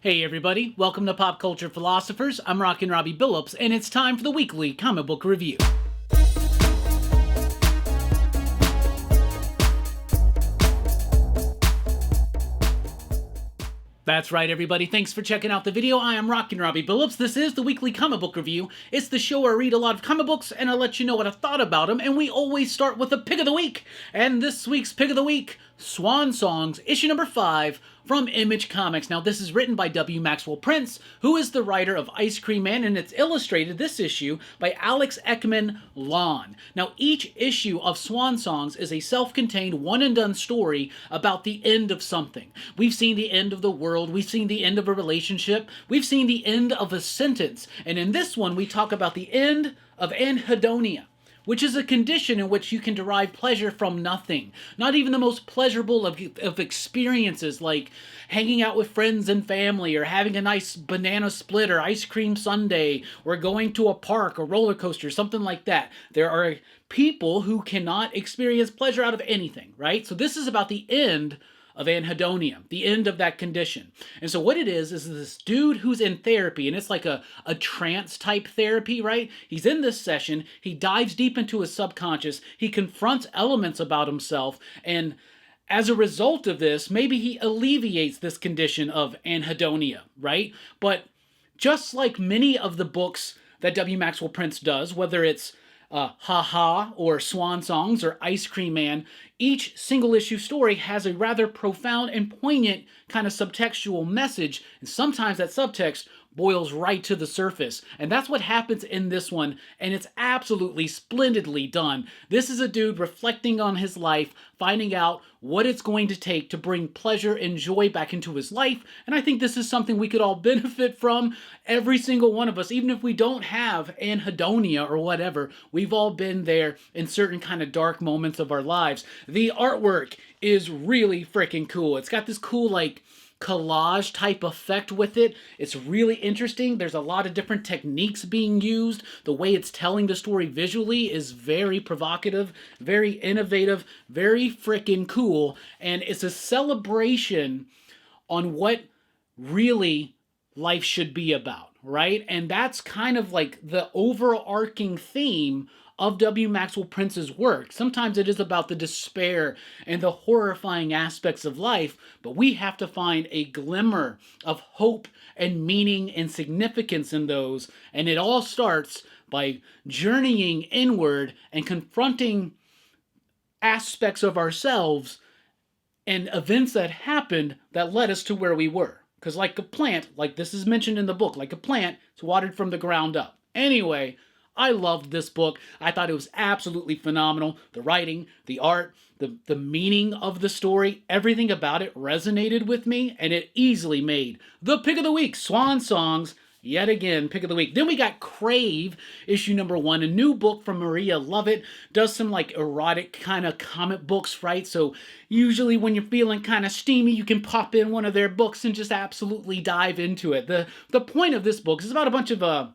Hey everybody, welcome to Pop Culture Philosophers. I'm Rockin' Robbie Billups, and it's time for the weekly comic book review. That's right, everybody. Thanks for checking out the video. I am Rockin' Robbie Billups. This is the weekly comic book review. It's the show where I read a lot of comic books and I let you know what I thought about them, and we always start with the pick of the week. And this week's pick of the week, Swan Songs, issue number 5 from Image Comics. Now, this is written by W. Maxwell Prince, who is the writer of Ice Cream Man, and it's illustrated, this issue, by Alex Ekman Lon. Now, each issue of Swan Songs is a self-contained, one-and-done story about the end of something. We've seen the end of the world, we've seen the end of a relationship, we've seen the end of a sentence, and in this one, we talk about the end of anhedonia, which is a condition in which you can derive pleasure from nothing. Not even the most pleasurable of experiences, like hanging out with friends and family, or having a nice banana split or ice cream sundae, or going to a park, a roller coaster, something like that. There are people who cannot experience pleasure out of anything, right? So this is about the end of anhedonia, the end of that condition. And so what it is this dude who's in therapy, and it's like a trance type therapy, right? He's in this session, he dives deep into his subconscious, he confronts elements about himself, and as a result of this, maybe he alleviates this condition of anhedonia, right? But just like many of the books that W. Maxwell Prince does, whether it's Ha Ha or Swan Songs or Ice Cream Man, each single issue story has a rather profound and poignant kind of subtextual message, and sometimes that subtext boils right to the surface. And that's what happens in this one, and it's absolutely splendidly done. This is a dude reflecting on his life, finding out what it's going to take to bring pleasure and joy back into his life, and I think this is something we could all benefit from, every single one of us, even if we don't have anhedonia or whatever. We've all been there in certain kind of dark moments of our lives. The artwork is really freaking cool. It's got this cool, like, collage type effect with it. It's really interesting. There's a lot of different techniques being used. The way it's telling the story visually is very provocative, very innovative, very freaking cool, and it's a celebration on what really life should be about, right? And that's kind of like the overarching theme of W. Maxwell Prince's work. Sometimes it is about the despair and the horrifying aspects of life, but we have to find a glimmer of hope and meaning and significance in those, and it all starts by journeying inward and confronting aspects of ourselves and events that happened that led us to where we were. Because like a plant, like this is mentioned in the book, like a plant, it's watered from the ground up. Anyway, I loved this book. I thought it was absolutely phenomenal. The writing, the art, the meaning of the story, everything about it resonated with me, and it easily made the pick of the week. Swan Songs, yet again, pick of the week. Then we got Crave, issue number 1, a new book from Maria Lovett. Does some like erotic kind of comic books, right? So usually when you're feeling kind of steamy, you can pop in one of their books and just absolutely dive into it. The point of this book is about a bunch of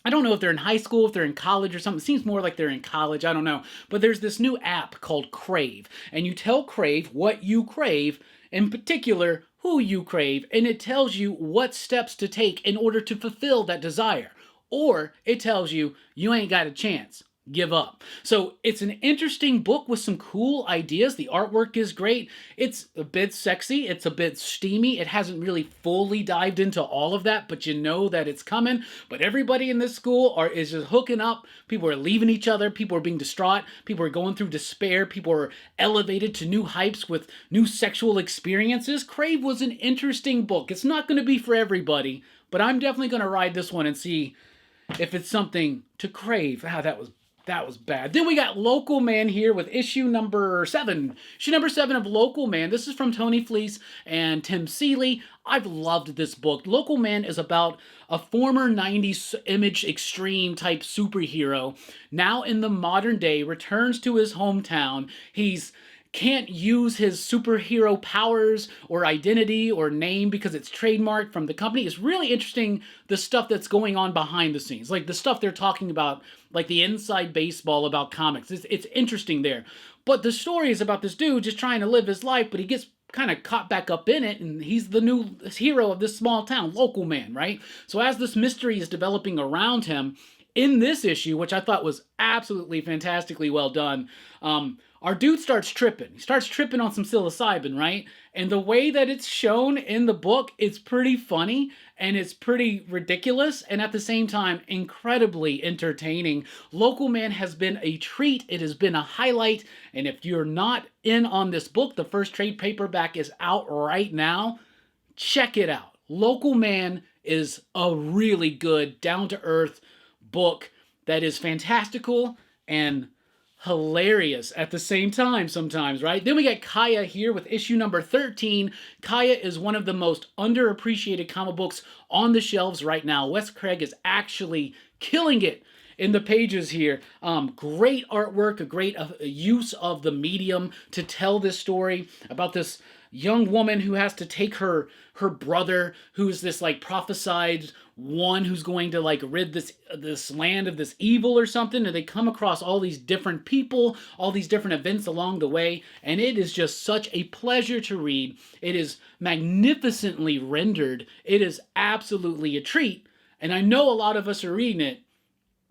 I don't know if they're in high school, if they're in college or something. It seems more like they're in college. I don't know. But there's this new app called Crave. And you tell Crave what you crave, in particular, who you crave, and it tells you what steps to take in order to fulfill that desire. Or it tells you, you ain't got a chance. Give up. So it's an interesting book with some cool ideas. The artwork is great. It's a bit sexy. It's a bit steamy. It hasn't really fully dived into all of that, but you know that it's coming. But everybody in this school is just hooking up. People are leaving each other. People are being distraught. People are going through despair. People are elevated to new heights with new sexual experiences. Crave was an interesting book. It's not going to be for everybody, but I'm definitely going to ride this one and see if it's something to crave. That was bad. Then we got Local Man here with issue number 7. Issue number 7 of Local Man. This is from Tony Fleece and Tim Seeley. I've loved this book. Local Man is about a former 90s Image Extreme type superhero. Now in the modern day, returns to his hometown. He's can't use his superhero powers or identity or name because it's trademarked from the company. It's really interesting, the stuff that's going on behind the scenes, like the stuff they're talking about, like the inside baseball about comics. It's interesting there. But the story is about this dude just trying to live his life, but he gets kind of caught back up in it, and he's the new hero of this small town, local man, right? So as this mystery is developing around him, in this issue, which I thought was absolutely fantastically well done, our dude starts tripping. He starts tripping on some psilocybin, right? And the way that it's shown in the book, it's pretty funny and it's pretty ridiculous and at the same time incredibly entertaining. Local Man has been a treat. It has been a highlight. And if you're not in on this book, the first trade paperback is out right now. Check it out. Local Man is a really good, down-to-earth book that is fantastical and hilarious at the same time sometimes, right? Then we got Kaya here with issue number 13. Kaya is one of the most underappreciated comic books on the shelves right now. Wes Craig is actually killing it in the pages here. Great artwork, a great use of the medium to tell this story about this young woman who has to take her brother, who's this like prophesied one who's going to like rid this land of this evil or something, and they come across all these different people, all these different events along the way, and it is just such a pleasure to read. It is magnificently rendered. It is absolutely a treat, and I know a lot of us are reading it,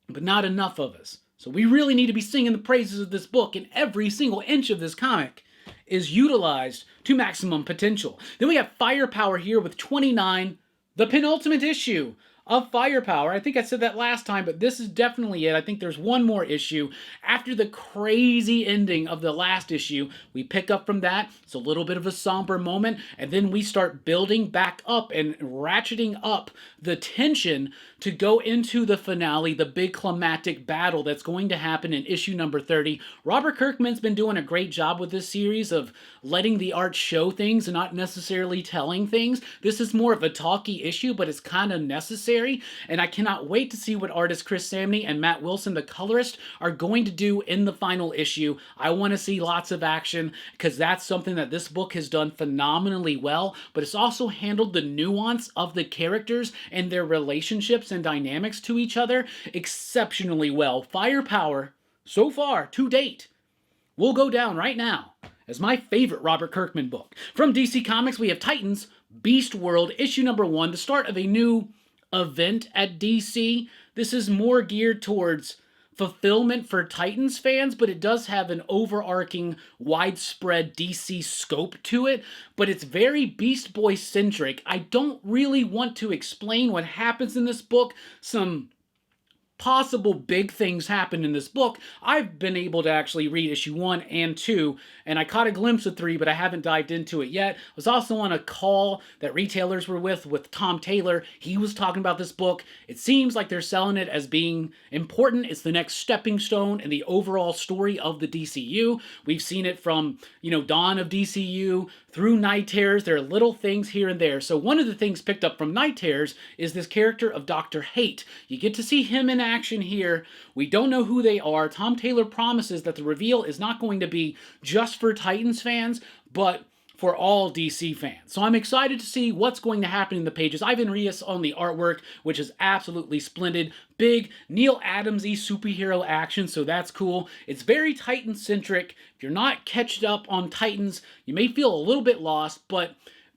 but not enough of us. So we really need to be singing the praises of this book, and every single inch of this comic is utilized to maximum potential. Then we have Firepower here with 29, the penultimate issue of Firepower. I think I said that last time, but this is definitely it. I think there's one more issue. After the crazy ending of the last issue, we pick up from that. It's a little bit of a somber moment, and then we start building back up and ratcheting up the tension to go into the finale, the big climactic battle that's going to happen in issue number 30. Robert Kirkman's been doing a great job with this series of letting the art show things and not necessarily telling things. This is more of a talky issue, but it's kind of necessary, and I cannot wait to see what artist Chris Samney and Matt Wilson, the colorist, are going to do in the final issue. I want to see lots of action because that's something that this book has done phenomenally well, but it's also handled the nuance of the characters and their relationships and dynamics to each other exceptionally well. Firepower, so far, to date, will go down right now as my favorite Robert Kirkman book. From DC Comics, we have Titans, Beast World, issue number 1, the start of a new event at DC. This is more geared towards fulfillment for Titans fans, but it does have an overarching, widespread DC scope to it, but it's very Beast Boy centric. I don't really want to explain what happens in this book. Some possible big things happen in this book. I've been able to actually read issue 1 and 2, and I caught a glimpse of 3, but I haven't dived into it yet. I was also on a call that retailers were with Tom Taylor. He was talking about this book. It seems like they're selling it as being important. It's the next stepping stone in the overall story of the DCU. We've seen it from, Dawn of DCU through Night Terrors. There are little things here and there. So one of the things picked up from Night Terrors is this character of Dr. Hate. You get to see him in action here. We don't know who they are. Tom Taylor promises that the reveal is not going to be just for Titans fans, but for all DC fans. So I'm excited to see what's going to happen in the pages. Ivan Reis on the artwork, which is absolutely splendid. Big Neil Adams-y superhero action, so that's cool. It's very Titan-centric. If you're not catched up on Titans, you may feel a little bit lost, but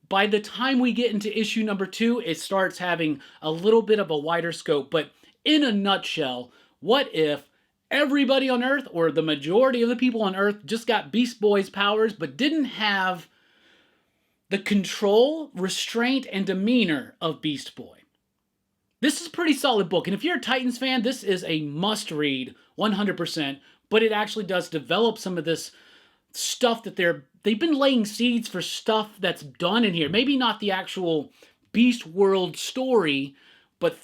by the time we get into issue number 2, it starts having a little bit of a wider scope. But in a nutshell, what if everybody on Earth, or the majority of the people on Earth, just got Beast Boy's powers, but didn't have the control, restraint, and demeanor of Beast Boy? This is a pretty solid book, and if you're a Titans fan, this is a must-read, 100%, but it actually does develop some of this stuff that they've been laying seeds for stuff that's done in here. Maybe not the actual Beast World story, but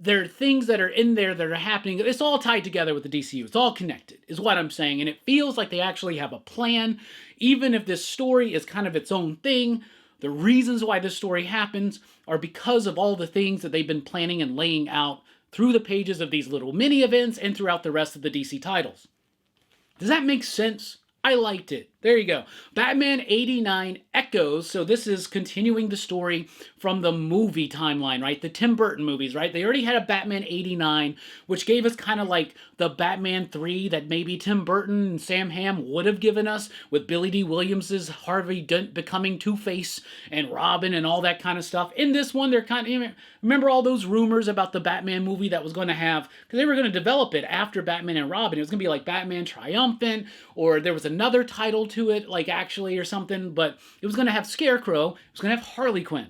there are things that are in there that are happening. It's all tied together with the DCU. It's all connected, is what I'm saying. And it feels like they actually have a plan. Even if this story is kind of its own thing, the reasons why this story happens are because of all the things that they've been planning and laying out through the pages of these little mini events and throughout the rest of the DC titles. Does that make sense? I liked it. There you go. Batman 89 Echoes. So this is continuing the story from the movie timeline, right? The Tim Burton movies, right? They already had a Batman 89, which gave us kind of like the Batman 3 that maybe Tim Burton and Sam Hamm would have given us, with Billy D. Williams' Harvey Dent becoming Two-Face and Robin and all that kind of stuff. In this one, they're kind of... Remember all those rumors about the Batman movie that was going to have... Because they were going to develop it after Batman and Robin. It was going to be like Batman Triumphant, or there was another title to it, like actually, or something, but it was going to have Scarecrow, it was going to have Harley Quinn,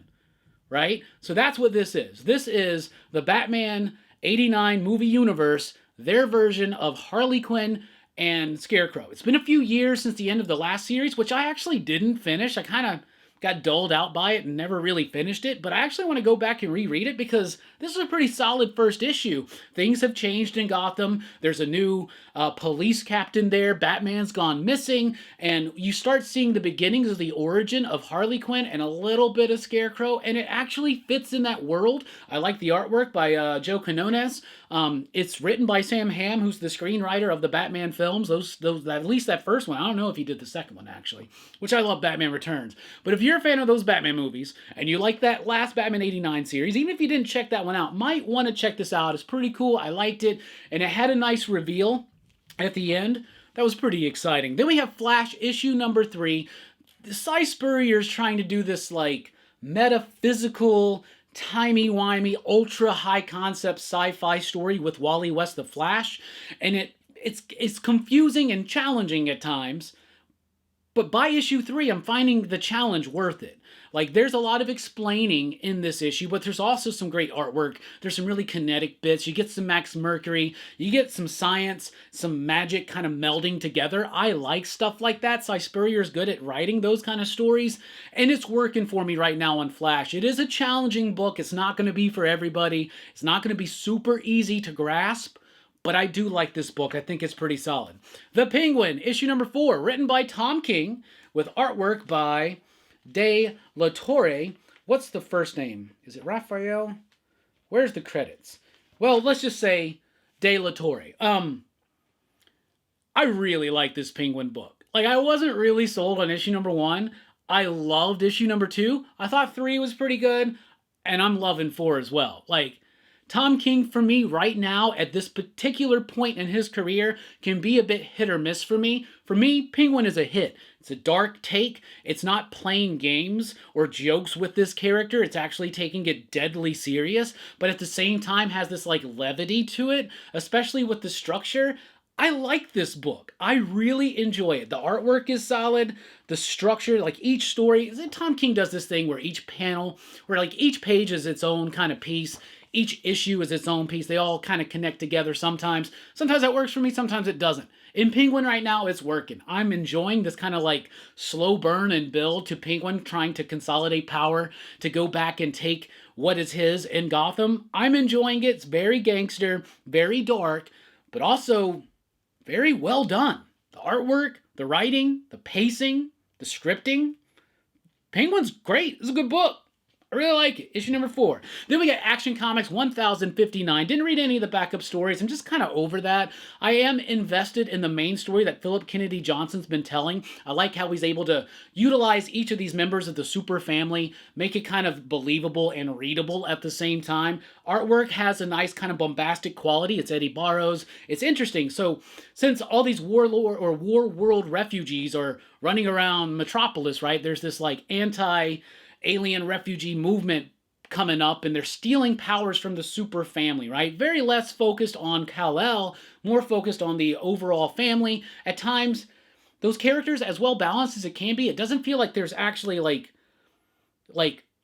right? So that's what this is. This is the Batman 89 movie universe, their version of Harley Quinn and Scarecrow. It's been a few years since the end of the last series, which I actually didn't finish. I kind of got dulled out by it and never really finished it, but I actually want to go back and reread it because this is a pretty solid first issue. Things have changed in Gotham. There's a new police captain there. Batman's gone missing, and you start seeing the beginnings of the origin of Harley Quinn and a little bit of Scarecrow, and it actually fits in that world. I like the artwork by Joe Quinones. It's written by Sam Hamm, who's the screenwriter of the Batman films. Those at least that first one. I don't know if he did the second one, actually, which I love, Batman Returns. But if you're a fan of those Batman movies, and you like that last Batman 89 series, even if you didn't check that one out, might want to check this out. It's pretty cool. I liked it, and it had a nice reveal at the end. That was pretty exciting. Then we have Flash issue number 3. Cy Spurrier's trying to do this, like, metaphysical, timey-wimey, ultra-high concept sci-fi story with Wally West the Flash, and it's confusing and challenging at times. But by issue 3, I'm finding the challenge worth it. Like, there's a lot of explaining in this issue, but there's also some great artwork. There's some really kinetic bits. You get some Max Mercury. You get some science, some magic kind of melding together. I like stuff like that. Cy Spurrier's good at writing those kind of stories, and it's working for me right now on Flash. It is a challenging book. It's not going to be for everybody. It's not going to be super easy to grasp, but I do like this book. I think it's pretty solid. The Penguin, issue number 4, written by Tom King, with artwork by De La Torre. What's the first name? Is it Raphael? Where's the credits? Well, let's just say De La Torre. I really like this Penguin book. Like, I wasn't really sold on issue number 1. I loved issue number 2. I thought 3 was pretty good, and I'm loving 4 as well. Like, Tom King, for me, right now, at this particular point in his career, can be a bit hit or miss for me. For me, Penguin is a hit. It's a dark take. It's not playing games or jokes with this character. It's actually taking it deadly serious, but at the same time has this, like, levity to it, especially with the structure. I like this book. I really enjoy it. The artwork is solid. The structure, like each story, Tom King does this thing where each panel, where like each page is its own kind of piece. Each issue is its own piece. They all kind of connect together sometimes. Sometimes that works for me, sometimes it doesn't. In Penguin right now, it's working. I'm enjoying this kind of like slow burn and build to Penguin trying to consolidate power, to go back and take what is his in Gotham. I'm enjoying it. It's very gangster, very dark, but also very well done. The artwork, the writing, the pacing, the scripting. Penguin's great. It's a good book. I really like it. Issue number 4. Then we got Action Comics 1059. Didn't read any of the backup stories. I'm just kind of over that. I am invested in the main story that Philip Kennedy Johnson's been telling. I like how he's able to utilize each of these members of the super family, make it kind of believable and readable at the same time. Artwork has a nice kind of bombastic quality. It's Eddie Barrows. It's interesting. So since all these war world refugees are running around Metropolis, right, there's this like anti-alien refugee movement coming up, and they're stealing powers from the super family, right? Very less focused on Kal-El, more focused on the overall family. At times, those characters, as well balanced as it can be, it doesn't feel like there's actually like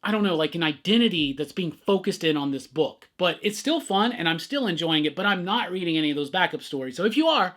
I don't know, like an identity that's being focused in on this book. But it's still fun, and I'm still enjoying it, but I'm not reading any of those backup stories. So if you are,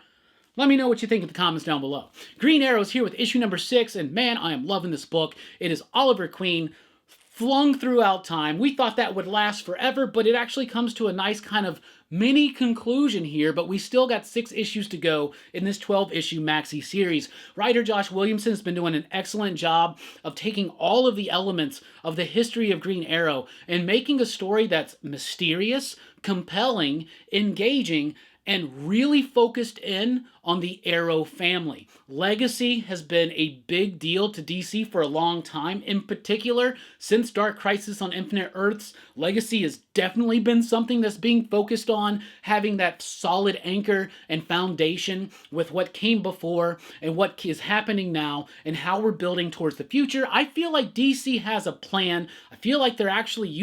let me know what you think in the comments down below. Green Arrow's here with issue number 6, and man, I am loving this book. It is Oliver Queen, flung throughout time. We thought that would last forever, but it actually comes to a nice kind of mini conclusion here, but we still got 6 issues to go in this 12-issue maxi series. Writer Josh Williamson has been doing an excellent job of taking all of the elements of the history of Green Arrow and making a story that's mysterious, compelling, engaging, and really focused in on the Arrow family. Legacy has been a big deal to DC for a long time. In particular, since Dark Crisis on Infinite Earths, Legacy has definitely been something that's being focused on, having that solid anchor and foundation with what came before and what is happening now and how we're building towards the future. I feel like DC has a plan. I feel like they're actually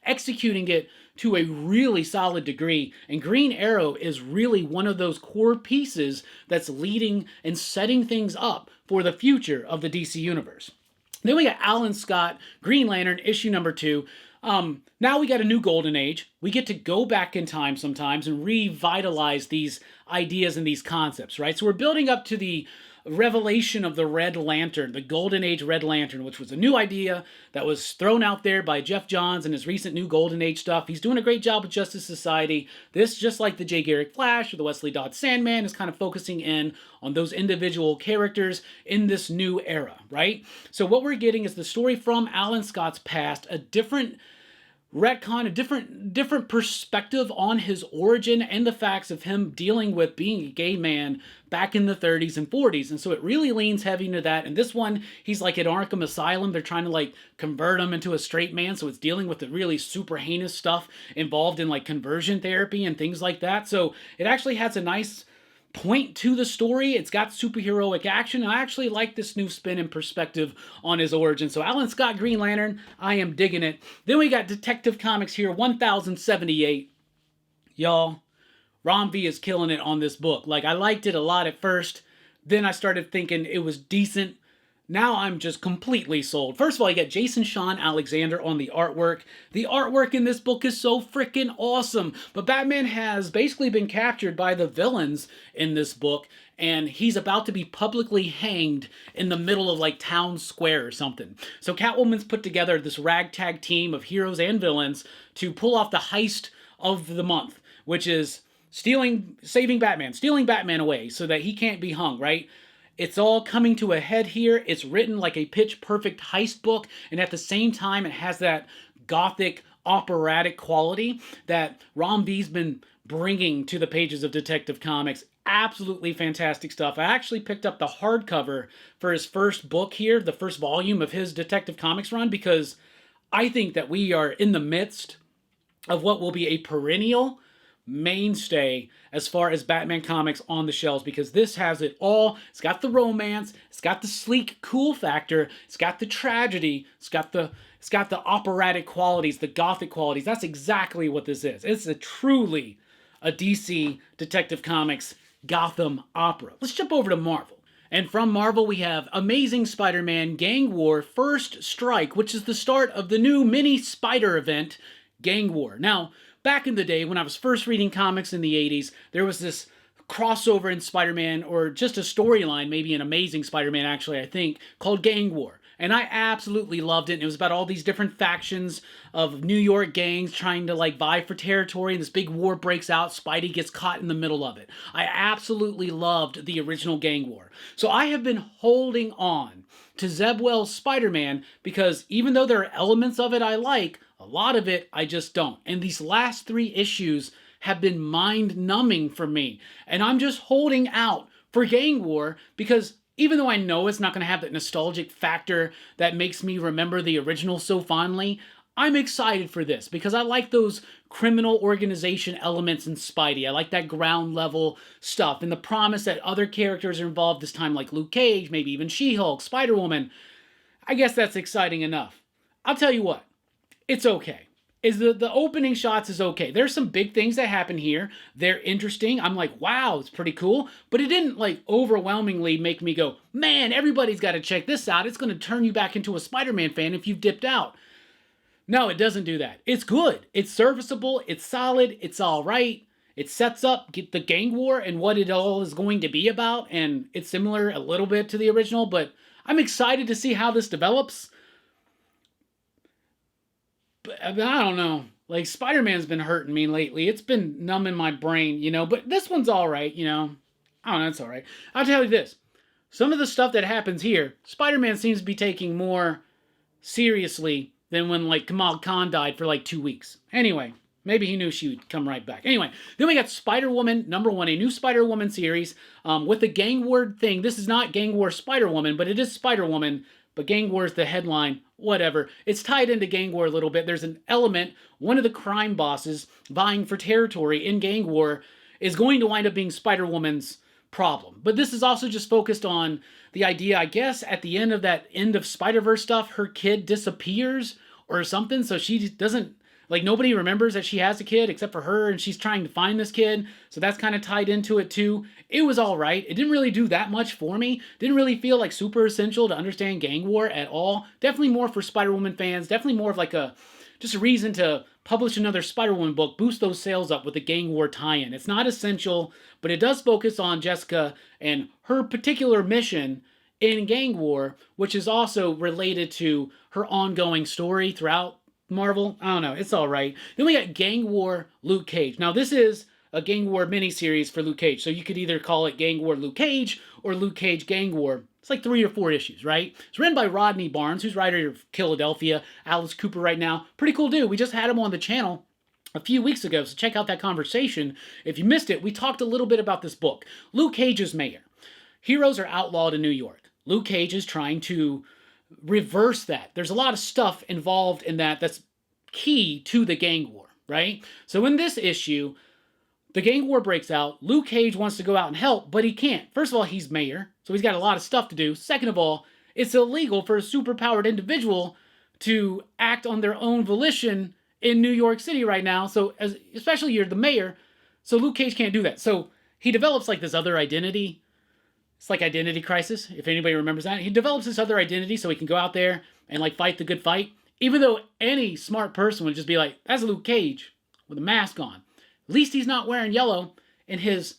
executing it to a really solid degree, and Green Arrow is really one of those core pieces that's leading and setting things up for the future of the DC Universe. Then we got Alan Scott, Green Lantern, issue number 2. Now we got a new golden age. We get to go back in time sometimes and revitalize these ideas and these concepts, right? So we're building up to the revelation of the Red Lantern, the Golden Age Red Lantern, which was a new idea that was thrown out there by Geoff Johns and his recent new Golden Age stuff. He's doing a great job with Justice Society. This, just like the Jay Garrick Flash or the Wesley Dodds Sandman, is kind of focusing in on those individual characters in this new era, right? So what we're getting is the story from Alan Scott's past, a different retcon, a different perspective on his origin and the facts of him dealing with being a gay man back in the 30s and 40s. And so it really leans heavy into that. And this one, he's like at Arkham Asylum. They're trying to like convert him into a straight man. So it's dealing with the really super heinous stuff involved in like conversion therapy and things like that. So it actually has a nice point to the story. It's got superheroic action. I actually like this new spin and perspective on his origin. So Alan Scott, Green Lantern, I am digging it. Then we got Detective Comics here, 1078. Y'all, Ram V is killing it on this book. Like, I liked it a lot at first. Then I started thinking it was decent. Now I'm just completely sold. First of all, you got Jason Sean Alexander on the artwork. The artwork in this book is so freaking awesome. But Batman has basically been captured by the villains in this book, and he's about to be publicly hanged in the middle of like town square or something. So Catwoman's put together this ragtag team of heroes and villains to pull off the heist of the month, which is saving Batman, stealing Batman away so that he can't be hung, right? It's all coming to a head here. It's written like a pitch-perfect heist book, and at the same time, it has that gothic, operatic quality that Ram V's been bringing to the pages of Detective Comics. Absolutely fantastic stuff. I actually picked up the hardcover for his first book here, the first volume of his Detective Comics run, because I think that we are in the midst of what will be a perennial mainstay as far as Batman comics on the shelves, because this has it all. It's got the romance, it's got the sleek cool factor, it's got the tragedy, it's got the operatic qualities, the gothic qualities. That's exactly what this is. It's truly a DC Detective Comics Gotham opera. Let's jump over to Marvel. And from Marvel, we have Amazing Spider-Man Gang War First Strike, which is the start of the new mini Spider event, Gang War. Now, back in the day, when I was first reading comics in the 80s, there was this crossover in Spider-Man, or just a storyline, maybe an Amazing Spider-Man actually, I think, called Gang War. And I absolutely loved it. And it was about all these different factions of New York gangs trying to like vie for territory. And this big war breaks out. Spidey gets caught in the middle of it. I absolutely loved the original Gang War. So I have been holding on to Zeb Wells' Spider-Man because even though there are elements of it I like, a lot of it I just don't. And these last 3 issues have been mind-numbing for me. And I'm just holding out for Gang War because even though I know it's not going to have that nostalgic factor that makes me remember the original so fondly, I'm excited for this because I like those criminal organization elements in Spidey. I like that ground level stuff and the promise that other characters are involved this time, like Luke Cage, maybe even She-Hulk, Spider-Woman. I guess that's exciting enough. I'll tell you what, it's okay. The opening shots is okay. There's some big things that happen here. They're interesting. I'm like, wow, it's pretty cool. But it didn't like overwhelmingly make me go, man, everybody's got to check this out. It's going to turn you back into a Spider-Man fan if you've dipped out. No, it doesn't do that. It's good. It's serviceable. It's solid. It's all right. It sets up the Gang War and what it all is going to be about. And it's similar a little bit to the original, but I'm excited to see how this develops. But I don't know. Like, Spider-Man's been hurting me lately. It's been numbing my brain, you know. But this one's all right, you know. I don't know, it's all right. I'll tell you this. Some of the stuff that happens here, Spider-Man seems to be taking more seriously than when, like, Kamal Khan died for, like, 2 weeks. Anyway, Maybe he knew she would come right back. Anyway, then we got Spider-Woman #1, a new Spider-Woman series with the gang war thing. This is not Gang War Spider-Woman, but it is Spider-Woman. But Gang War is the headline, whatever. It's tied into Gang War a little bit. There's an element, one of the crime bosses vying for territory in Gang War is going to wind up being Spider-Woman's problem. But this is also just focused on the idea, I guess, at the end of that end of Spider-Verse stuff, her kid disappears or something, so she doesn't, like, nobody remembers that she has a kid except for her, and she's trying to find this kid, so that's kind of tied into it too. It was all right. It didn't really do that much for me. Didn't really feel like super essential to understand Gang War at all. Definitely more for Spider-Woman fans. Definitely more of like just a reason to publish another Spider-Woman book, boost those sales up with the Gang War tie-in. It's not essential, but it does focus on Jessica and her particular mission in Gang War, which is also related to her ongoing story throughout Marvel. I don't know. It's all right. Then we got Gang War Luke Cage. Now, this is a Gang War miniseries for Luke Cage. So you could either call it Gang War Luke Cage or Luke Cage Gang War. It's like 3 or 4 issues, right? It's written by Rodney Barnes, who's writer of Philadelphia, Alice Cooper right now. Pretty cool dude. We just had him on the channel a few weeks ago, so check out that conversation. If you missed it, we talked a little bit about this book. Luke Cage is mayor. Heroes are outlawed in New York. Luke Cage is trying to reverse that. There's a lot of stuff involved in that that's key to the gang war, right? So in this issue, the gang war breaks out. Luke Cage wants to go out and help, but he can't. First of all, he's mayor, so he's got a lot of stuff to do. Second of all, it's illegal for a superpowered individual to act on their own volition in New York City right now. So especially you're the mayor, so Luke Cage can't do that. So he develops like this other identity. It's like Identity Crisis, if anybody remembers that. He develops this other identity so he can go out there and like fight the good fight. Even though any smart person would just be like, that's Luke Cage with a mask on. At least he's not wearing yellow in his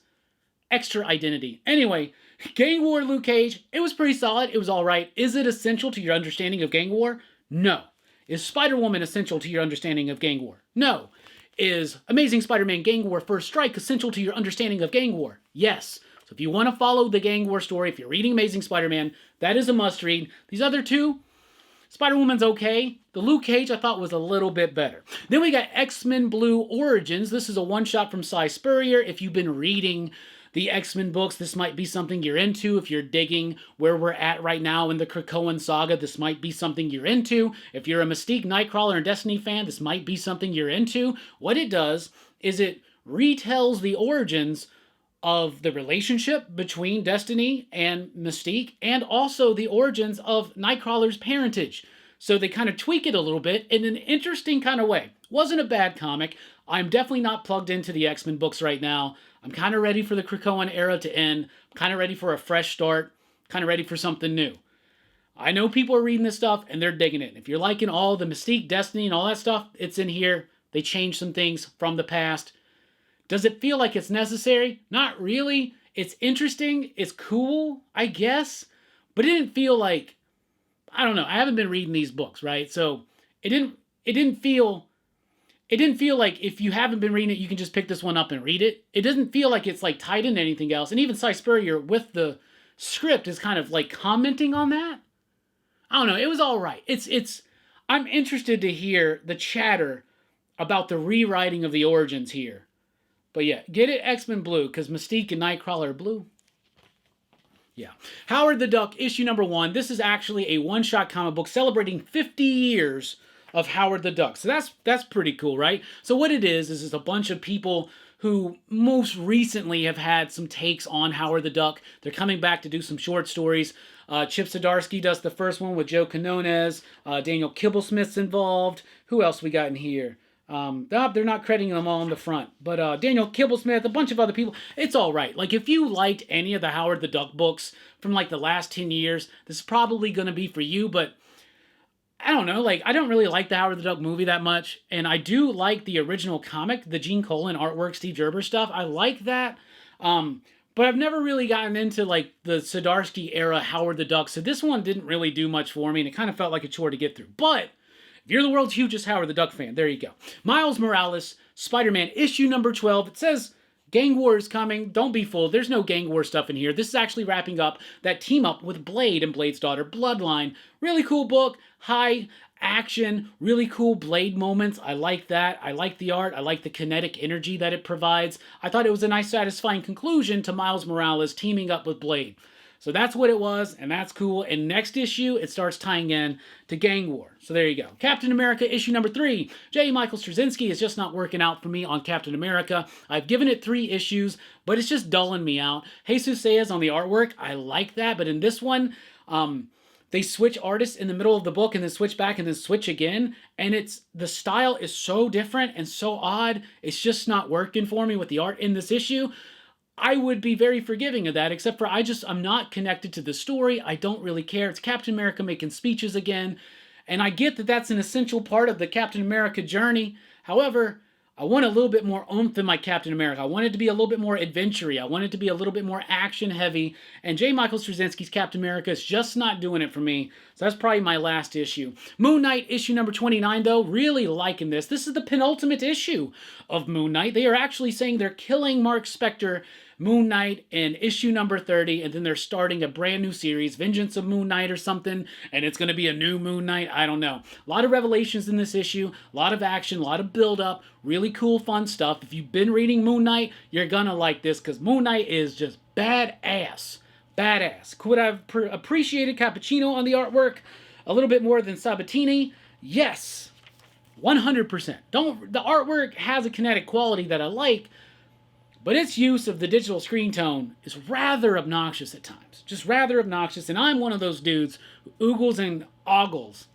extra identity. Anyway, Gang War Luke Cage, it was pretty solid. It was all right. Is it essential to your understanding of Gang War? No. Is Spider-Woman essential to your understanding of Gang War? No. Is Amazing Spider-Man Gang War First Strike essential to your understanding of Gang War? Yes. So if you want to follow the Gang War story, if you're reading Amazing Spider-Man, that is a must-read. These other two, Spider-Woman's okay. The Luke Cage I thought was a little bit better. Then we got X-Men Blue Origins. This is a one-shot from Cy Spurrier. If you've been reading the X-Men books, this might be something you're into. If you're digging where we're at right now in the Krakoan saga, this might be something you're into. If you're a Mystique, Nightcrawler, and Destiny fan, this might be something you're into. What it does is it retells the origins of the relationship between Destiny and Mystique, and also the origins of Nightcrawler's parentage. So they kind of tweak it a little bit in an interesting kind of way. Wasn't a bad comic. I'm definitely not plugged into the X-Men books right now. I'm kind of ready for the Krakoan era to end. I'm kind of ready for a fresh start. Kind of ready for something new. I know people are reading this stuff and they're digging it. If you're liking all the Mystique, Destiny, and all that stuff, it's in here. They changed some things from the past. Does it feel like it's necessary? Not really. It's interesting. It's cool, I guess. But it didn't feel like, I don't know. I haven't been reading these books, right? So it didn't feel like if you haven't been reading it, you can just pick this one up and read it. It doesn't feel like it's like tied into anything else. And even Cy Spurrier with the script is kind of like commenting on that. I don't know. It was all right. I'm interested to hear the chatter about the rewriting of the origins here. But yeah, get it X-Men Blue, because Mystique and Nightcrawler are blue. Yeah. Howard the Duck, issue #1. This is actually a one-shot comic book celebrating 50 years of Howard the Duck. So that's pretty cool, right? So what it is it's a bunch of people who most recently have had some takes on Howard the Duck. They're coming back to do some short stories. Chip Zdarsky does the first one with Joe Quinones. Daniel Kibblesmith's involved. Who else we got in here? They're not crediting them all on the front. But Daniel Kibblesmith, a bunch of other people. It's all right. Like, if you liked any of the Howard the Duck books from, like, the last 10 years, this is probably going to be for you. But I don't know. Like, I don't really like the Howard the Duck movie that much. And I do like the original comic, the Gene Colan artwork, Steve Gerber stuff. I like that. But I've never really gotten into, like, the Zdarsky era Howard the Duck. So this one didn't really do much for me. And it kind of felt like a chore to get through. But if you're the world's hugest Howard the Duck fan, there you go. Miles Morales, Spider-Man, issue #12. It says Gang War is coming. Don't be fooled. There's no Gang War stuff in here. This is actually wrapping up that team up with Blade and Blade's daughter, Bloodline. Really cool book. High action, really cool Blade moments. I like that. I like the art. I like the kinetic energy that it provides. I thought it was a nice, satisfying conclusion to Miles Morales teaming up with Blade. So that's what it was, and that's cool. And next issue, it starts tying in to Gang War. So there you go. Captain America issue number 3. J. Michael Straczynski is just not working out for me on Captain America. I've given it 3 issues, but it's just dulling me out. Jesus Saez on the artwork, I like that, but in this one, they switch artists in the middle of the book and then switch back and then switch again. And the style is so different and so odd. It's just not working for me with the art in this issue. I would be very forgiving of that, except for I'm not connected to the story. I don't really care. It's Captain America making speeches again. And I get that that's an essential part of the Captain America journey. However, I want a little bit more oomph in my Captain America. I want it to be a little bit more adventure-y. I want it to be a little bit more action-heavy. And J. Michael Straczynski's Captain America is just not doing it for me. So that's probably my last issue. Moon Knight issue number 29, though. Really liking this. This is the penultimate issue of Moon Knight. They are actually saying they're killing Mark Spector, Moon Knight, in issue number 30, and then they're starting a brand new series, Vengeance of Moon Knight or something, and it's going to be a new Moon Knight. I don't know. A lot of revelations in this issue, a lot of action, a lot of build-up, really cool, fun stuff. If you've been reading Moon Knight, you're going to like this, because Moon Knight is just badass. Badass. Could I have appreciated Cappuccino on the artwork a little bit more than Sabatini? Yes. 100%. The artwork has a kinetic quality that I like, but its use of the digital screen tone is rather obnoxious at times. Just rather obnoxious, and I'm one of those dudes who oogles and ogles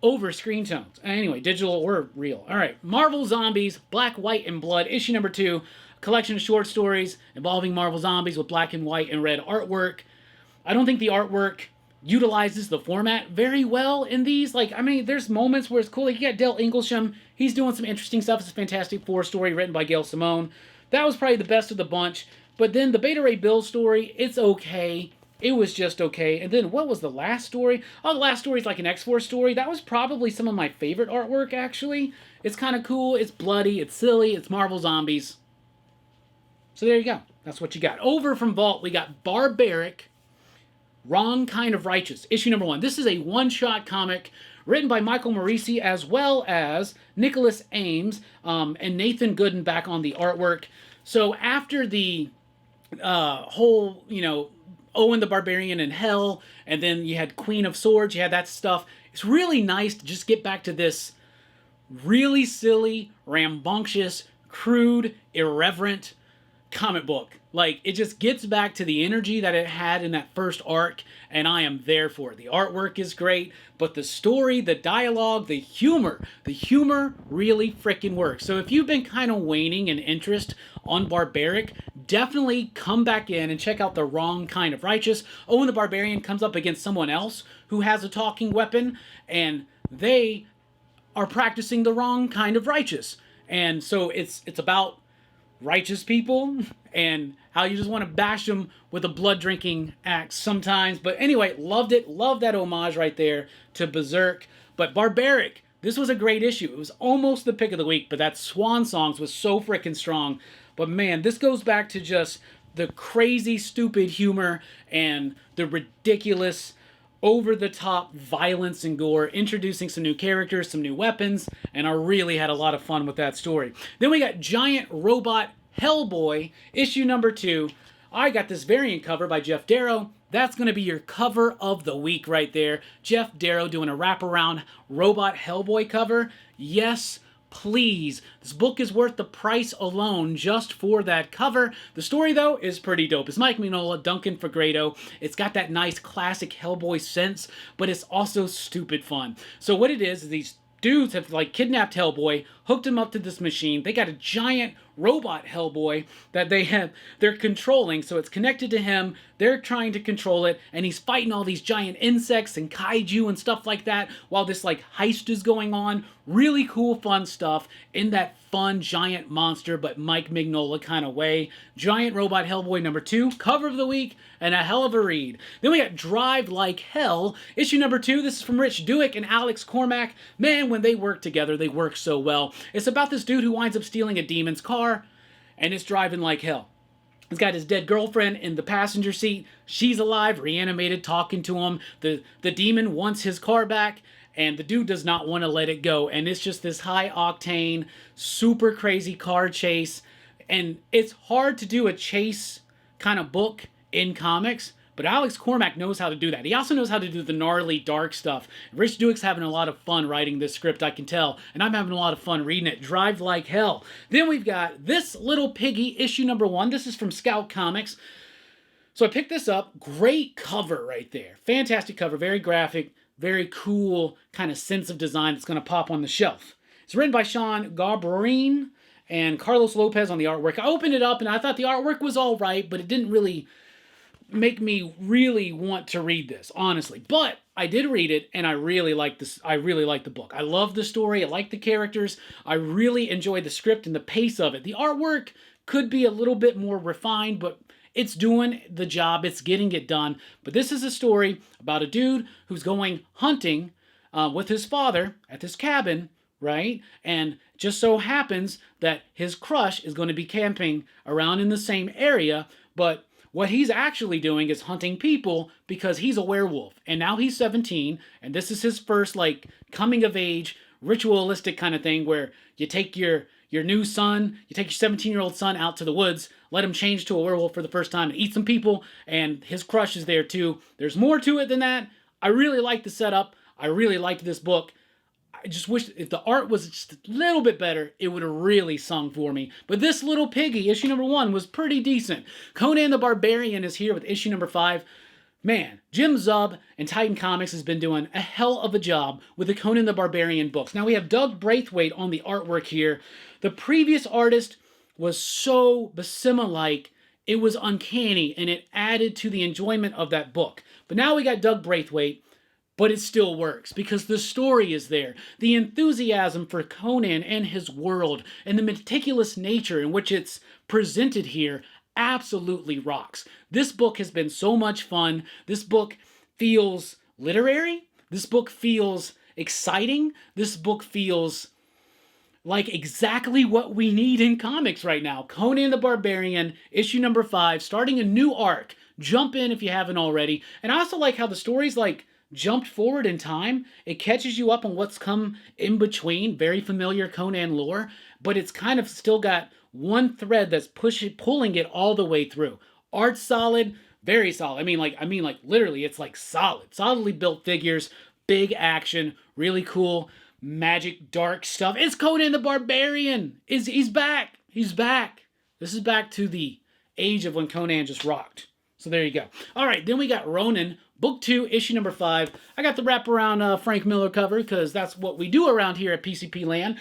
over screen tones. Anyway, digital or real. All right, Marvel Zombies, Black, White, and Blood, issue number 2. A collection of short stories involving Marvel Zombies with black and white and red artwork. I don't think the artwork utilizes the format very well in these. Like, I mean, there's moments where it's cool. Like, you got Dale Inglesham. He's doing some interesting stuff. It's a Fantastic Four story written by Gail Simone. That was probably the best of the bunch. But then the Beta Ray Bill story, it's okay. It was just okay. And then what was the last story? Oh, the last story is like an X-Force story. That was probably some of my favorite artwork, actually. It's kind of cool. It's bloody. It's silly. It's Marvel Zombies. So there you go. That's what you got. Over from Vault, we got Barbaric, Wrong Kind of Righteous, issue number 1. This is a one-shot comic written by Michael Morisi as well as Nicholas Ames and Nathan Gooden back on the artwork. So after the whole, Owen the Barbarian in Hell, and then you had Queen of Swords, you had that stuff. It's really nice to just get back to this really silly, rambunctious, crude, irreverent comic book. Like, it just gets back to the energy that it had in that first arc, and I am there for it. The artwork is great, but the story, the dialogue, the humor really freaking works. So if you've been kind of waning in interest on Barbaric, definitely come back in and check out The Wrong Kind of Righteous. Owen the Barbarian comes up against someone else who has a talking weapon, and they are practicing the wrong kind of righteous. And so it's about righteous people and how you just want to bash them with a blood-drinking axe sometimes. But anyway, loved it. Loved that homage right there to Berserk. But Barbaric, this was a great issue. It was almost the pick of the week, but that Swan Songs was so freaking strong. But man, this goes back to just the crazy, stupid humor and the ridiculous, over-the-top violence and gore, introducing some new characters, some new weapons, and I really had a lot of fun with that story. Then we got Giant Robot Hellboy, issue number 2. I got this variant cover by Jeff Darrow. That's going to be your cover of the week right there. Jeff Darrow doing a wraparound Robot Hellboy cover. Yes, please. This book is worth the price alone just for that cover. The story, though, is pretty dope. It's Mike Mignola, Duncan Fegredo. It's got that nice classic Hellboy sense, but it's also stupid fun. So what it is these dudes have kidnapped Hellboy, hooked him up to this machine. They got a giant robot Hellboy that they're controlling, so it's connected to him. They're trying to control it, and he's fighting all these giant insects and kaiju and stuff like that while this heist is going on. Really cool, fun stuff in that fun giant monster but Mike Mignola kind of way. Giant Robot Hellboy number 2, cover of the week, and a hell of a read. Then we got Drive Like Hell, issue number 2. This is from Rich Douek and Alex Cormack. Man, when they work together, they work so well. It's about this dude who winds up stealing a demon's car, and it's driving like hell. He's got his dead girlfriend in the passenger seat. She's alive, reanimated, talking to him. The demon wants his car back, and the dude does not want to let it go. And it's just this high octane, super crazy car chase. And it's hard to do a chase kind of book in comics, but Alex Cormack knows how to do that. He also knows how to do the gnarly, dark stuff. Rich Douek's having a lot of fun writing this script, I can tell, and I'm having a lot of fun reading it. Drive like hell. Then we've got This Little Piggy, issue number 1. This is from Scout Comics. So I picked this up. Great cover right there. Fantastic cover. Very graphic. Very cool kind of sense of design that's going to pop on the shelf. It's written by Sean Garbarine and Carlos Lopez on the artwork. I opened it up and I thought the artwork was all right, but it didn't really make me really want to read this, honestly. But I did read it, and I really liked this. I really liked the book. I love the story. I like the characters. I really enjoyed the script and the pace of it. The artwork could be a little bit more refined, but it's doing the job. It's getting it done. But this is a story about a dude who's going hunting with his father at this cabin, right? And just so happens that his crush is going to be camping around in the same area, but what he's actually doing is hunting people because he's a werewolf. And now he's 17, and this is his first, like, coming-of-age, ritualistic kind of thing where you take your new son, you take your 17-year-old son out to the woods, let him change to a werewolf for the first time and eat some people, and his crush is there too. There's more to it than that. I really like the setup. I really liked this book. I just wish if the art was just a little bit better, it would have really sung for me. But This Little Piggy, issue number 1, was pretty decent. Conan the Barbarian is here with issue number 5. Man, Jim Zub and Titan Comics has been doing a hell of a job with the Conan the Barbarian books. Now we have Doug Braithwaite on the artwork here. The previous artist was so Buscema-like, it was uncanny, and it added to the enjoyment of that book. But now we got Doug Braithwaite, but it still works because the story is there. The enthusiasm for Conan and his world and the meticulous nature in which it's presented here absolutely rocks. This book has been so much fun. This book feels literary. This book feels exciting. This book feels like exactly what we need in comics right now. Conan the Barbarian, issue number 5, starting a new arc. Jump in if you haven't already. And I also like how the story's like jumped forward in time. It catches you up on what's come in between. Very familiar Conan lore, but it's kind of still got one thread that's pulling it all the way through. Art's solid, very solid. I mean like literally, it's like solidly built figures, big action, really cool, magic, dark stuff. It's Conan the Barbarian. He's back. He's back. This is back to the age of when Conan just rocked. So there you go. All right, then we got Ronin, Book 2, issue number 5. I got the wraparound Frank Miller cover because that's what we do around here at PCP Land.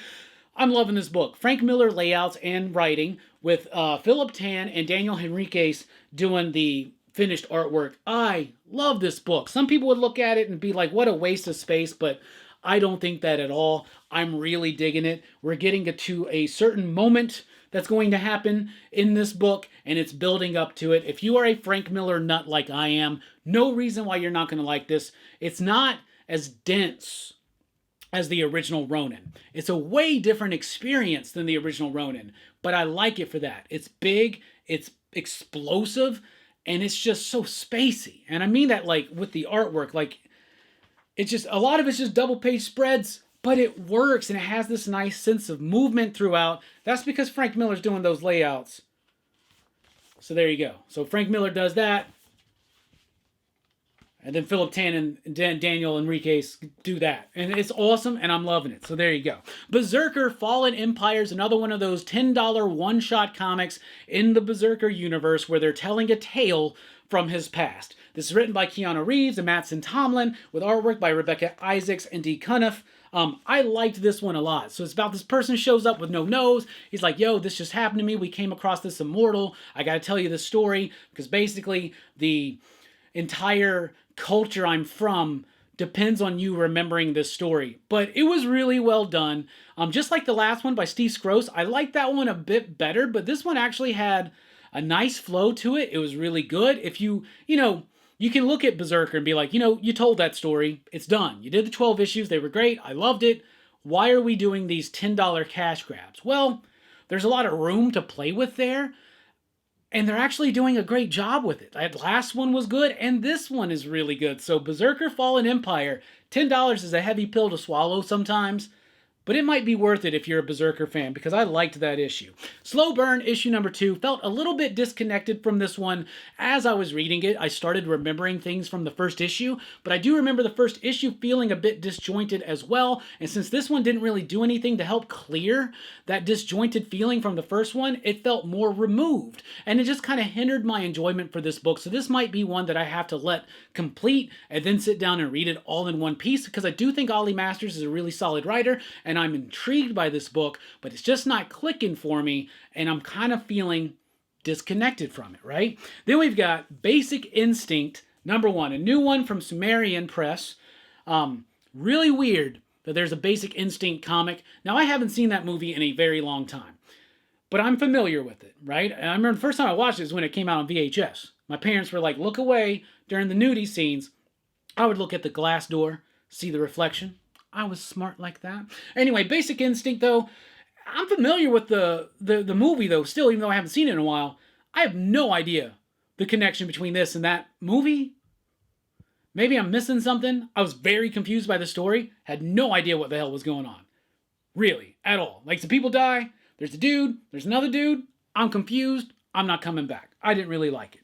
I'm loving this book. Frank Miller layouts and writing with Philip Tan and Daniel Henriquez doing the finished artwork. I love this book. Some people would look at it and be like, what a waste of space, but I don't think that at all. I'm really digging it. We're getting to a certain moment that's going to happen in this book, and it's building up to it. If you are a Frank Miller nut like I am, no reason why you're not going to like this. It's not as dense as the original Ronin. It's a way different experience than the original Ronin, but I like it for that. It's big, it's explosive, and it's just so spacey. And I mean that like with the artwork, like it's just, a lot of it's just double page spreads, but it works and it has this nice sense of movement throughout. That's because Frank Miller's doing those layouts. So there you go. So Frank Miller does that. And then Philip Tan and Daniel Enriquez do that. And it's awesome, and I'm loving it. So there you go. Berserker Fallen Empires, another one of those $10 one-shot comics in the Berserker universe where they're telling a tale from his past. This is written by Keanu Reeves and Mattson Tomlin with artwork by Rebecca Isaacs and Dee Cunniffe. I liked this one a lot. So it's about this person who shows up with no nose. He's like, yo, this just happened to me. We came across this immortal. I got to tell you this story because basically the entire culture I'm from depends on you remembering this story. But it was really well done. Just like the last one by Steve Skroce, I liked that one a bit better, but this one actually had a nice flow to it. It was really good. If you can look at Berserker and be like, you told that story. It's done. You did the 12 issues. They were great. I loved it. Why are we doing these $10 cash grabs? Well, there's a lot of room to play with there. And they're actually doing a great job with it. That last one was good, and this one is really good. So Berserker Fallen Empire, $10 is a heavy pill to swallow sometimes, but it might be worth it if you're a Berserker fan, because I liked that issue. Slow Burn, issue number 2, felt a little bit disconnected from this one. As I was reading it, I started remembering things from the first issue, but I do remember the first issue feeling a bit disjointed as well, and since this one didn't really do anything to help clear that disjointed feeling from the first one, it felt more removed, and it just kind of hindered my enjoyment for this book. So this might be one that I have to let complete and then sit down and read it all in one piece, because I do think Ollie Masters is a really solid writer, and I'm intrigued by this book, but it's just not clicking for me, and I'm kind of feeling disconnected from it, right? Then we've got Basic Instinct number 1, a new one from Sumerian Press. Really weird that there's a Basic Instinct comic. Now, I haven't seen that movie in a very long time, but I'm familiar with it, right? And I remember the first time I watched it was when it came out on VHS. My parents were like, look away during the nudie scenes. I would look at the glass door, see the reflection. I was smart like that. Anyway, Basic Instinct, though, I'm familiar with the movie, though, still, even though I haven't seen it in a while. I have no idea the connection between this and that movie. Maybe I'm missing something. I was very confused by the story. Had no idea what the hell was going on. Really, at all. Like, some people die. There's a dude. There's another dude. I'm confused. I'm not coming back. I didn't really like it.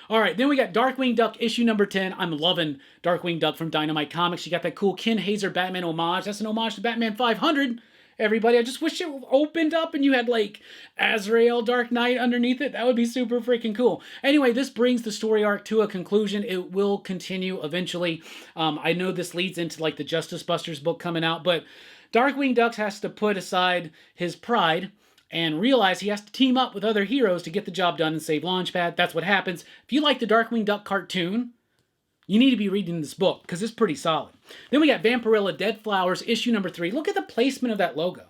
All right, then we got Darkwing Duck issue number 10. I'm loving Darkwing Duck from Dynamite Comics. You got that cool Ken Hazer Batman homage. That's an homage to Batman 500. Everybody, I just wish it opened up and you had, like, Azrael Dark Knight underneath it. That would be super freaking cool. Anyway, this brings the story arc to a conclusion. It will continue eventually. I know this leads into, like, the Justice Busters book coming out, but Darkwing Duck has to put aside his pride and realize he has to team up with other heroes to get the job done and save Launchpad. That's what happens. If you like the Darkwing Duck cartoon, you need to be reading this book, because it's pretty solid. Then we got Vampirella Dead Flowers, issue number 3. Look at the placement of that logo.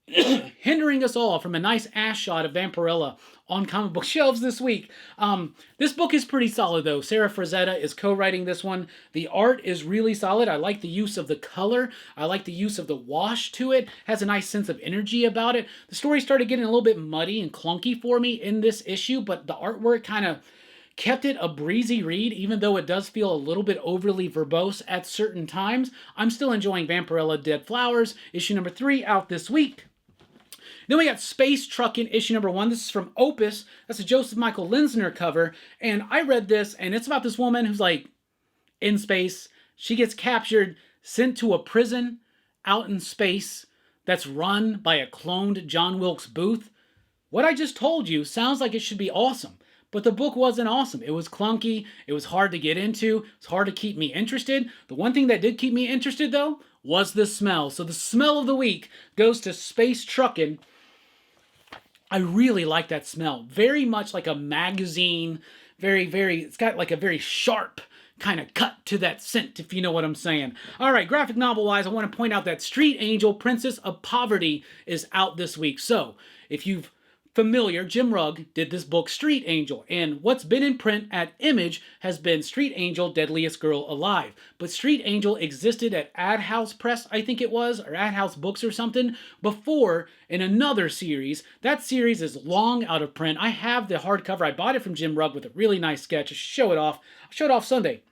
Hindering us all from a nice ass shot of Vampirella on comic book shelves this week. This book is pretty solid, though. Sarah Frazetta is co-writing this one. The art is really solid. I like the use of the color. I like the use of the wash to it. Has a nice sense of energy about it. The story started getting a little bit muddy and clunky for me in this issue, but the artwork kind of kept it a breezy read, even though it does feel a little bit overly verbose at certain times. I'm still enjoying Vampirella Dead Flowers, issue number 3, out this week. Then we got Space Truckin' issue number 1. This is from Opus. That's a Joseph Michael Linsner cover. And I read this, and it's about this woman who's, like, in space. She gets captured, sent to a prison out in space that's run by a cloned John Wilkes Booth. What I just told you sounds like it should be awesome. But the book wasn't awesome. It was clunky. It was hard to get into. It's hard to keep me interested. The one thing that did keep me interested, though, was the smell. So the smell of the week goes to Space Truckin'. I really like that smell. Very much like a magazine. It's got like a very sharp kind of cut to that scent, if you know what I'm saying. All right, graphic novel-wise, I want to point out that Street Angel, Princess of Poverty is out this week. So, if you've familiar, Jim Rugg did this book, Street Angel, and what's been in print at Image has been Street Angel, Deadliest Girl Alive. But Street Angel existed at Ad House Press, I think it was, or Ad House Books or something, before in another series. That series is long out of print. I have the hardcover. I bought it from Jim Rugg with a really nice sketch. I show it off. I showed it off Sunday,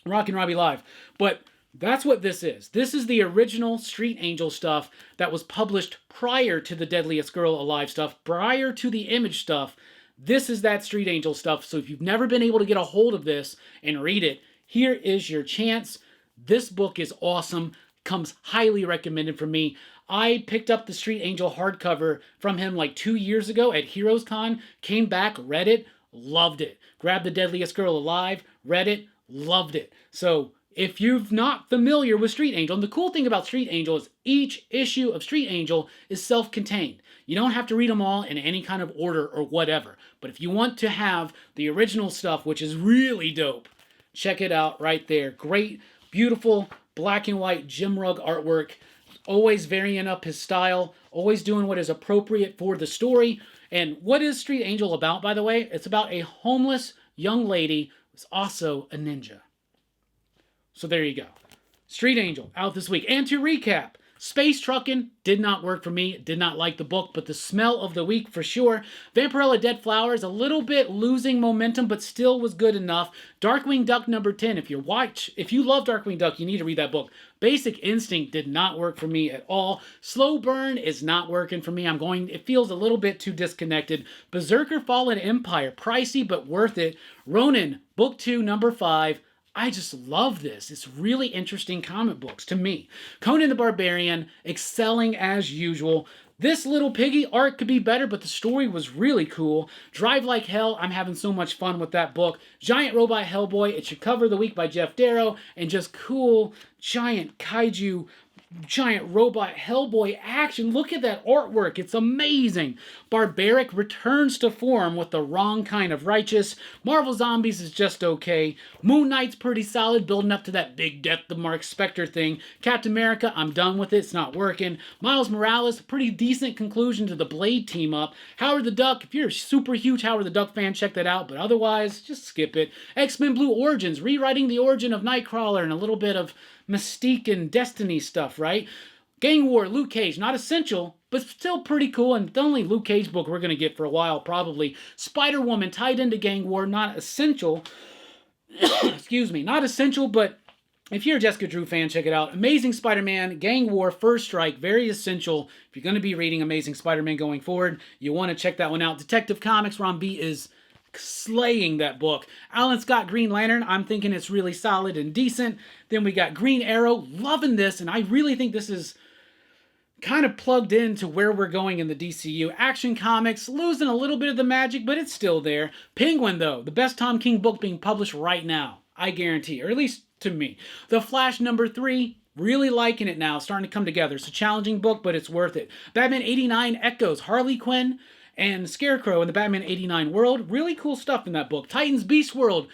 Rockin' Robbie Live. But that's what this is. This is the original Street Angel stuff that was published prior to the Deadliest Girl Alive stuff, prior to the Image stuff. This is that Street Angel stuff. So if you've never been able to get a hold of this and read it, here is your chance. This book is awesome. Comes highly recommended from me. I picked up the Street Angel hardcover from him like 2 years ago at Heroes Con, came back, read it, loved it. Grabbed the Deadliest Girl Alive, read it, loved it. So if you're not familiar with Street Angel, and the cool thing about Street Angel is each issue of Street Angel is self-contained. You don't have to read them all in any kind of order or whatever. But if you want to have the original stuff, which is really dope, check it out right there. Great, beautiful, black and white Jim Rugg artwork. Always varying up his style. Always doing what is appropriate for the story. And what is Street Angel about, by the way? It's about a homeless young lady who's also a ninja. So there you go. Street Angel, out this week. And to recap, Space Truckin' did not work for me. Did not like the book, but the smell of the week for sure. Vampirella Dead Flowers, a little bit losing momentum, but still was good enough. Darkwing Duck number 10. If you love Darkwing Duck, you need to read that book. Basic Instinct did not work for me at all. Slow Burn is not working for me. It feels a little bit too disconnected. Berserker Fallen Empire, pricey but worth it. Ronin, book 2, number 5. I just love this. It's really interesting comic books to me. Conan the Barbarian, excelling as usual. This Little Piggy art could be better, but the story was really cool. Drive Like Hell, I'm having so much fun with that book. Giant Robot Hellboy, it should cover the week by Jeff Darrow, and just cool giant kaiju giant robot Hellboy action. Look at that artwork. It's amazing. Barbaric returns to form with the wrong kind of righteous. Marvel Zombies is just okay. Moon Knight's pretty solid, building up to that big Death the Mark Spectre thing. Captain America, I'm done with it. It's not working. Miles Morales, pretty decent conclusion to the Blade team up. Howard the Duck, if you're a super huge Howard the Duck fan, check that out, but otherwise, just skip it. X-Men Blue Origins, rewriting the origin of Nightcrawler and a little bit of Mystique and Destiny stuff, right? Gang War, Luke Cage, not essential, but still pretty cool, and the only Luke Cage book we're going to get for a while, probably. Spider-Woman, tied into Gang War, not essential. Excuse me, not essential, but if you're a Jessica Drew fan, check it out. Amazing Spider-Man, Gang War, First Strike, very essential. If you're going to be reading Amazing Spider-Man going forward, you want to check that one out. Detective Comics, Ron B is slaying that book. Alan Scott Green Lantern, I'm thinking it's really solid and decent. Then we got Green Arrow, loving this, and I really think this is kind of plugged into where we're going in the DCU. Action Comics, losing a little bit of the magic, but it's still there. Penguin, though, the best Tom King book being published right now, I guarantee, or at least to me. The Flash number 3, really liking it now, starting to come together. It's a challenging book, but it's worth it. Batman 89 Echoes, Harley Quinn and Scarecrow in the Batman 89 world. Really cool stuff in that book. Titans Beast World,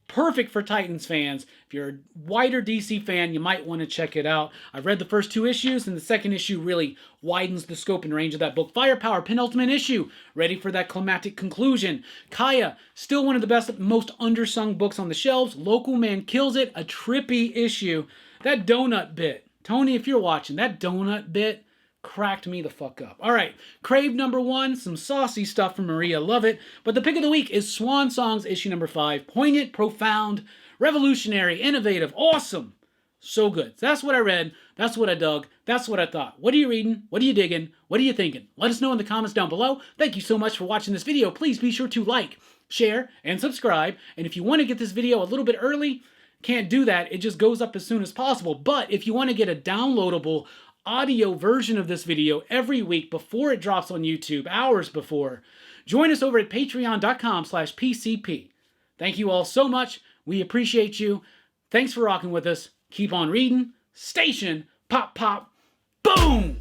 perfect for Titans fans. If you're a wider DC fan, you might want to check it out. I've read the first 2 issues, and the second issue really widens the scope and range of that book. Firepower, penultimate issue, ready for that climactic conclusion. Kaya, still one of the best, most undersung books on the shelves. Local Man kills it, a trippy issue. That donut bit, Tony, if you're watching, that donut bit cracked me the fuck up. All right, Crave number 1, some saucy stuff from Maria, love it. But the pick of the week is Swan Songs issue number 5. Poignant, profound, revolutionary, innovative, awesome. So good. That's what I read. That's what I dug. That's what I thought. What are you reading? What are you digging? What are you thinking? Let us know in the comments down below. Thank you so much for watching this video. Please be sure to like, share, and subscribe. And if you want to get this video a little bit early, can't do that. It just goes up as soon as possible. But if you want to get a downloadable audio version of this video every week before it drops on YouTube, hours before, join us over at patreon.com/PCP. Thank you all so much. We appreciate you. Thanks for rocking with us. Keep on reading. Station. Pop, pop. Boom!